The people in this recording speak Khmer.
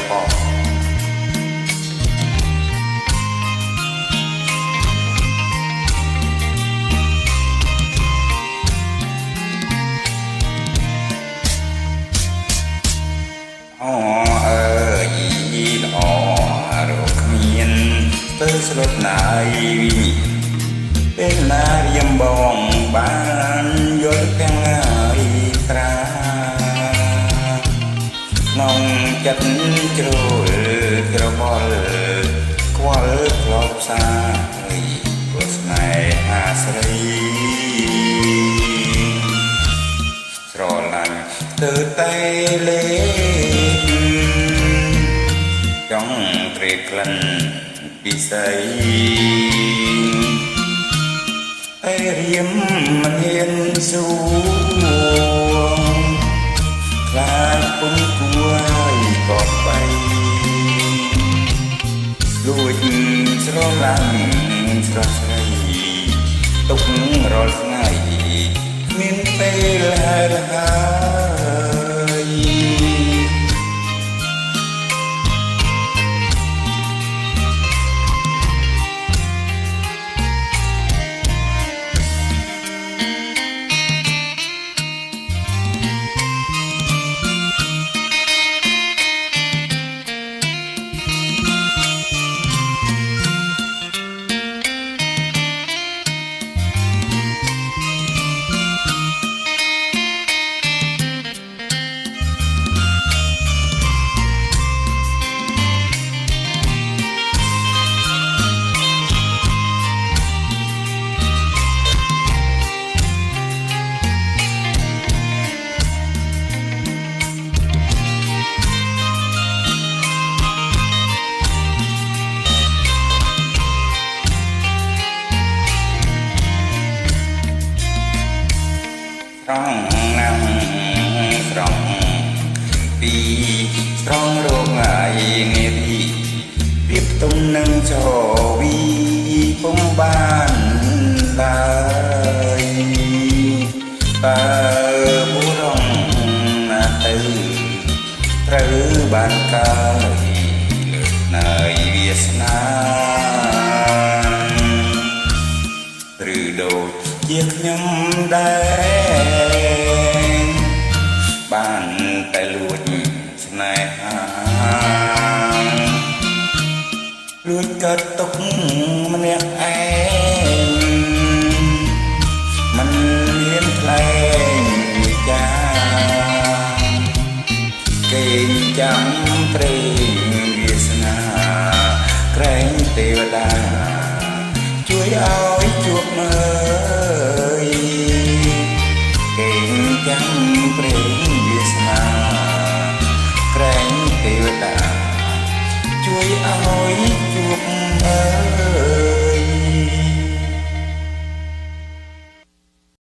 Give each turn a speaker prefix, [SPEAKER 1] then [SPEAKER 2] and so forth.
[SPEAKER 1] ប៉អូអើយល្អរកគ្មានទៅស្លុតណាយវិញ្ញាណពេលណារៀមបងបានយល់ទាំងហើយត្រាក្នុងចិត្តជ្រុលច្របល់ខ្វល់ធ្លាប់សាយព្រោះស្នេហាស្រីស្រឡាញ់ទៅតែលេចង់ត្រេកក្លិនពិសីតែរៀមមិនហ៊ានសួរខ្លាចពុំគួរឲ្យកត់បីលួចស្រឡាញ់ស្រស់ស្រីទុករាល់ថ្ងៃគ្មានពេលហើយស្រង់ណាំស្រង់ពីស្រង់រងអាយងាទីពីផ្ទុំនឹងចោវីពុំបានឡើយតើបុរងណាទៅត្រូវបានកើយលើកណើយវាសនាឬដូចជាខ្ញុំដែរបានតែលួចស្នេហាលួចកើតទុកម្នាក់ឯងមិនមានថ្លែងវិចាគេងចាំព្រេងវាសនាក្រែងទេវតាជួយឲ្យជួបមើលគេងចាំព្រេងវាសនាក្រែងទេវតាជួយឲ្យជួបមើល